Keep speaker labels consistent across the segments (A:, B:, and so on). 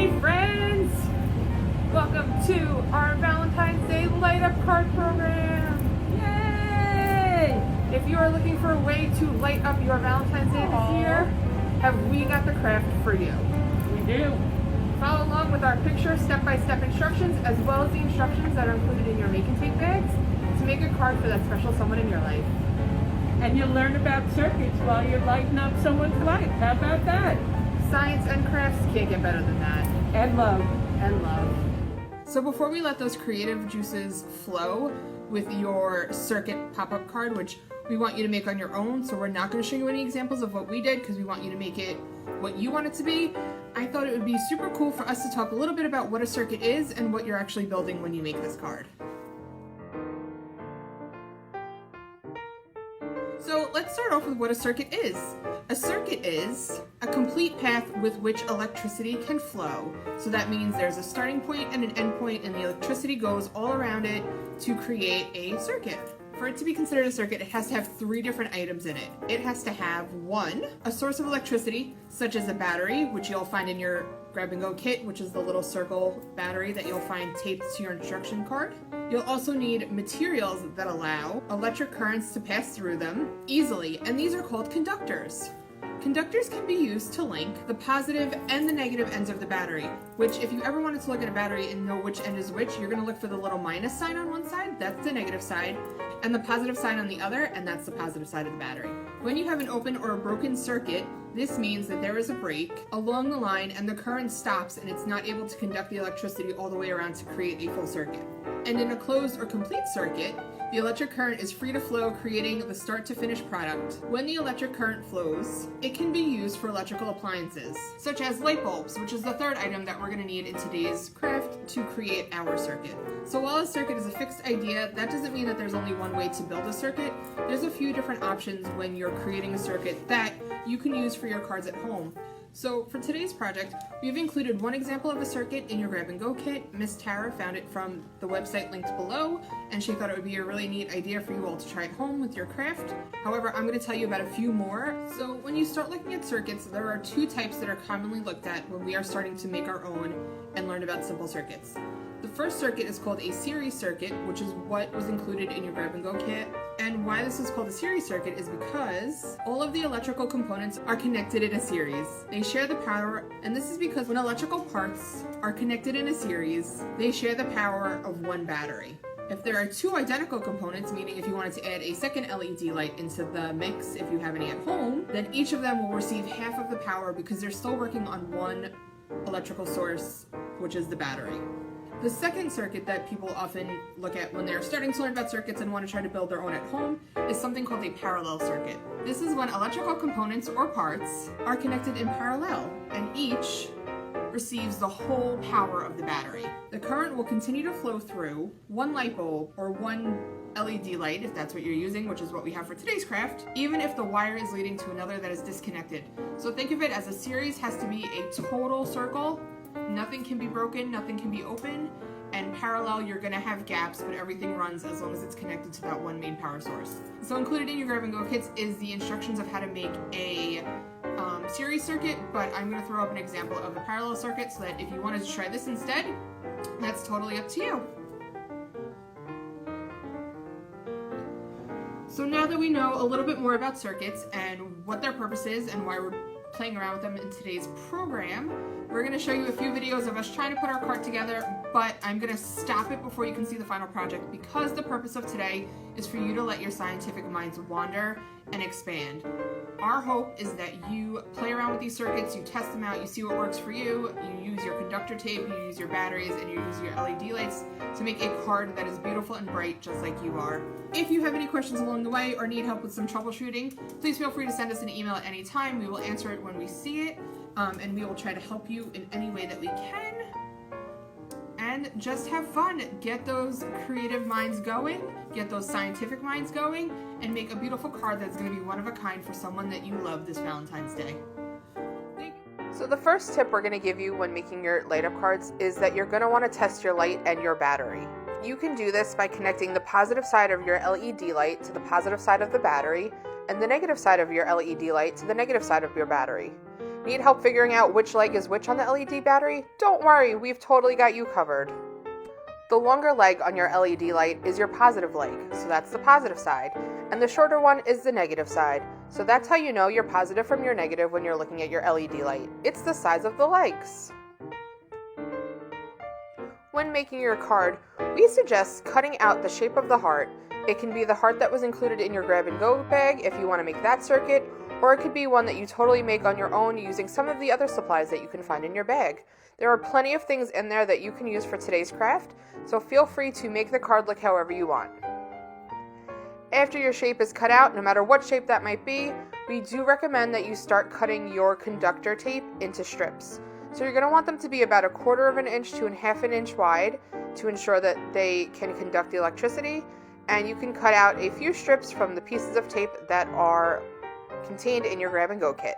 A: Hey friends! Welcome to our Valentine's Day Light Up Card Program! Yay! If you are looking for a way to light up your Valentine's Day this year, have we got the craft for you?
B: We do.
A: Follow along with our picture step-by-step instructions as well as the instructions that are included in your make and take bags to make a card for that special someone in your life.
B: And you'll learn about circuits while you're lighting up someone's life. How about that?
A: Science and crafts can't get better than that.
B: And love.
A: And love. So before we let those creative juices flow with your circuit pop-up card, which we want you to make on your own, so we're not going to show you any examples of what we did because we want you to make it what you want it to be, I thought it would be super cool for us to talk a little bit about what a circuit is and what you're actually building when you make this card. So let's start off with what a circuit is. A circuit is a complete path with which electricity can flow. So that means there's a starting point and an end point, and the electricity goes all around it to create a circuit. For it to be considered a circuit, it has to have three different items in it. It has to have one, a source of electricity, such as a battery, which you'll find in your grab-and-go kit, which is the little circle battery that you'll find taped to your instruction card. You'll also need materials that allow electric currents to pass through them easily, and these are called conductors. Conductors can be used to link the positive and the negative ends of the battery, which if you ever wanted to look at a battery and know which end is which, you're going to look for the little minus sign on one side, that's the negative side, and the positive sign on the other, and that's the positive side of the battery. When you have an open or a broken circuit, this means that there is a break along the line and the current stops and it's not able to conduct the electricity all the way around to create a full circuit. And in a closed or complete circuit, the electric current is free to flow, creating the start to finish product. When the electric current flows, it can be used for electrical appliances, such as light bulbs, which is the third item that we're going to need in today's craft to create our circuit. So while a circuit is a fixed idea, that doesn't mean that there's only one way to build a circuit. There's a few different options when you're creating a circuit that you can use for your cards at home. So for today's project, we've included one example of a circuit in your grab-and-go kit. Miss Tara found it from the website linked below, and she thought it would be a really neat idea for you all to try at home with your craft. However, I'm going to tell you about a few more. So when you start looking at circuits, there are two types that are commonly looked at when we are starting to make our own and learn about simple circuits. The first circuit is called a series circuit, which is what was included in your grab-and-go kit. And why this is called a series circuit is because all of the electrical components are connected in a series. They share the power, and this is because when electrical parts are connected in a series, they share the power of one battery. If there are two identical components, meaning if you wanted to add a second LED light into the mix, if you have any at home, then each of them will receive half of the power because they're still working on one electrical source, which is the battery. The second circuit that people often look at when they're starting to learn about circuits and want to try to build their own at home is something called a parallel circuit. This is when electrical components or parts are connected in parallel and each receives the whole power of the battery. The current will continue to flow through one light bulb or one LED light, if that's what you're using, which is what we have for today's craft, even if the wire is leading to another that is disconnected. So think of it as a series has to be a total circle. Nothing can be broken, nothing can be open, and parallel you're going to have gaps, but everything runs as long as it's connected to that one main power source. So included in your grab-and-go kits is the instructions of how to make a series circuit, but I'm going to throw up an example of a parallel circuit so that if you wanted to try this instead, that's totally up to you. So now that we know a little bit more about circuits and what their purpose is and why we're playing around with them in today's program, we're going to show you a few videos of us trying to put our cart together, but I'm going to stop it before you can see the final project because the purpose of today is for you to let your scientific minds wander and expand. Our hope is that you play around with these circuits, you test them out, you see what works for you, you use your conductor tape, you use your batteries, and you use your LED lights to make a card that is beautiful and bright just like you are. If you have any questions along the way or need help with some troubleshooting, please feel free to send us an email at any time. We will answer it when we see it, and we will try to help you in any way that we can. And just have fun. Get those creative minds going, get those scientific minds going, and make a beautiful card that's going to be one of a kind for someone that you love this Valentine's Day. So the first tip we're going to give you when making your light up cards is that you're going to want to test your light and your battery. You can do this by connecting the positive side of your LED light to the positive side of the battery and the negative side of your LED light to the negative side of your battery.
C: Need help figuring out which leg is which on the LED battery? Don't worry, we've totally got you covered. The longer leg on your LED light is your positive leg, so that's the positive side, and the shorter one is the negative side. So that's how you know your positive from your negative when you're looking at your LED light. It's the size of the legs. When making your card, we suggest cutting out the shape of the heart. It can be the heart that was included in your grab-and-go bag if you want to make that circuit, or it could be one that you totally make on your own using some of the other supplies that you can find in your bag. There are plenty of things in there that you can use for today's craft, so feel free to make the card look however you want. After your shape is cut out, no matter what shape that might be, we do recommend that you start cutting your conductor tape into strips. So you're going to want them to be about 1/4 of an inch to 1/2 inch wide to ensure that they can conduct the electricity, and you can cut out a few strips from the pieces of tape that are contained in your grab-and-go kit.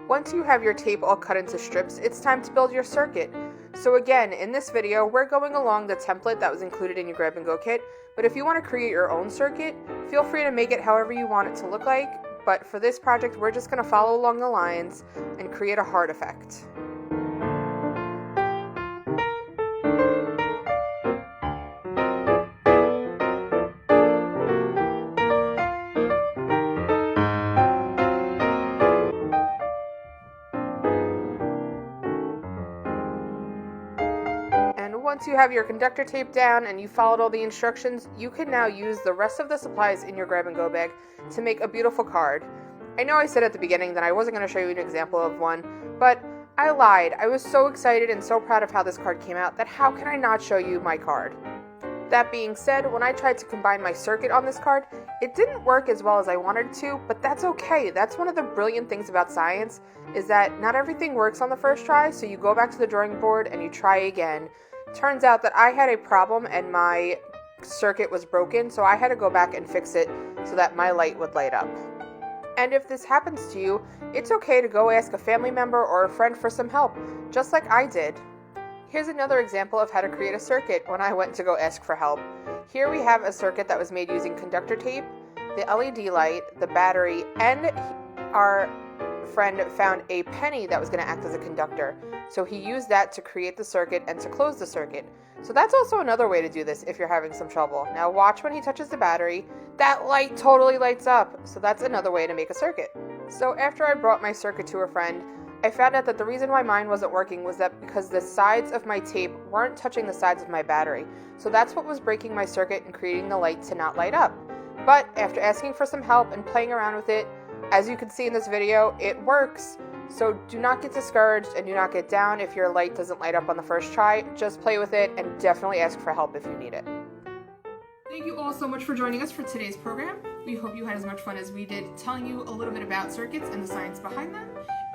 C: Once you have your tape all cut into strips, it's time to build your circuit. So again, in this video, we're going along the template that was included in your grab-and-go kit, but if you want to create your own circuit, feel free to make it however you want it to look like, but for this project, we're just going to follow along the lines and create a heart effect. Once you have your conductor tape down and you followed all the instructions, you can now use the rest of the supplies in your grab-and-go bag to make a beautiful card. I know I said at the beginning that I wasn't going to show you an example of one, but I lied. I was so excited and so proud of how this card came out that how can I not show you my card? That being said, when I tried to combine my circuit on this card, it didn't work as well as I wanted to, but that's okay. That's one of the brilliant things about science, is that not everything works on the first try, so you go back to the drawing board and you try again. Turns out that I had a problem and my circuit was broken, so I had to go back and fix it so that my light would light up. And if this happens to you, it's okay to go ask a family member or a friend for some help, just like I did. Here's another example of how to create a circuit when I went to go ask for help. Here we have a circuit that was made using conductor tape, the LED light, the battery, and our friend found a penny that was going to act as a conductor. So he used that to create the circuit and to close the circuit. So that's also another way to do this if you're having some trouble. Now watch when he touches the battery, that light totally lights up. So that's another way to make a circuit. So after I brought my circuit to a friend, I found out that the reason why mine wasn't working was that because the sides of my tape weren't touching the sides of my battery. So that's what was breaking my circuit and creating the light to not light up. But after asking for some help and playing around with it, as you can see in this video, it works. So do not get discouraged and do not get down if your light doesn't light up on the first try. Just play with it and definitely ask for help if you need it.
A: Thank you all so much for joining us for today's program. We hope you had as much fun as we did telling you a little bit about circuits and the science behind them.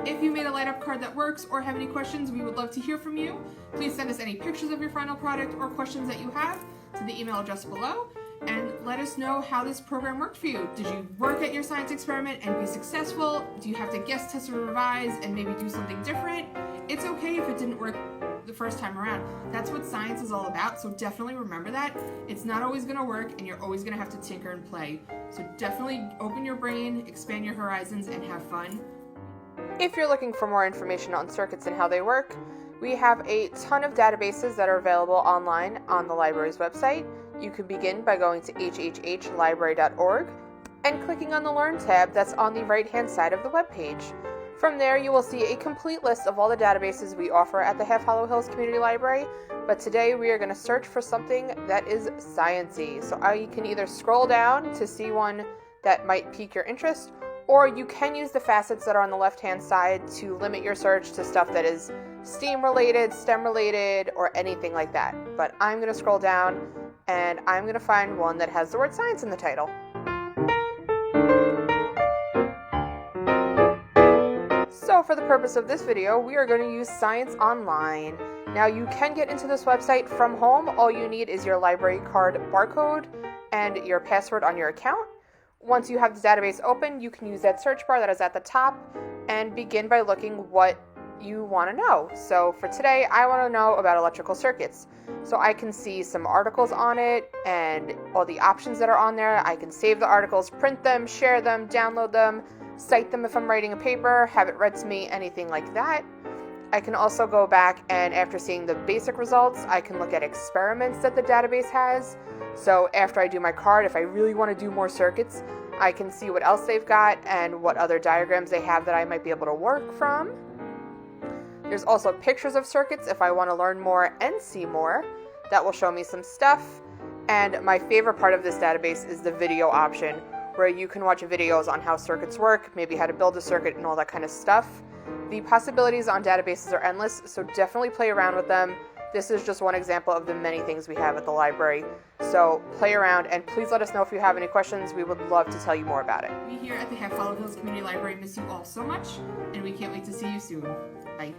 A: If you made a light up card that works or have any questions, we would love to hear from you. Please send us any pictures of your final product or questions that you have to the email address below. And let us know how this program worked for you. Did you work at your science experiment and be successful? Do you have to guess, test, or revise and maybe do something different? It's okay if it didn't work the first time around. That's what science is all about, so definitely remember that. It's not always going to work and you're always going to have to tinker and play. So definitely open your brain, expand your horizons, and have fun.
C: If you're looking for more information on circuits and how they work, we have a ton of databases that are available online on the library's website. You can begin by going to hhhlibrary.org and clicking on the Learn tab that's on the right-hand side of the webpage. From there, you will see a complete list of all the databases we offer at the Half Hollow Hills Community Library, but today we are going to search for something that is science-y. So you can either scroll down to see one that might pique your interest, or you can use the facets that are on the left-hand side to limit your search to stuff that is STEAM-related, STEM-related, or anything like that. But I'm going to scroll down and I'm going to find one that has the word science in the title. So for the purpose of this video, we are going to use Science Online. Now you can get into this website from home. All you need is your library card barcode and your password on your account. Once you have the database open, you can use that search bar that is at the top and begin by looking what you want to know. So for today, I want to know about electrical circuits. So I can see some articles on it and all the options that are on there. I can save the articles, print them, share them, download them, cite them if I'm writing a paper, have it read to me, anything like that. I can also go back and after seeing the basic results, I can look at experiments that the database has. So after I do my card, if I really want to do more circuits, I can see what else they've got and what other diagrams they have that I might be able to work from. There's also pictures of circuits if I want to learn more and see more. That will show me some stuff. And my favorite part of this database is the video option, where you can watch videos on how circuits work, maybe how to build a circuit and all that kind of stuff. The possibilities on databases are endless, so definitely play around with them. This is just one example of the many things we have at the library. So play around and please let us know if you have any questions. We would love to tell you more about it.
A: We here at the Half Follow Hills Community Library miss you all so much, and we can't wait to see you soon. Bye.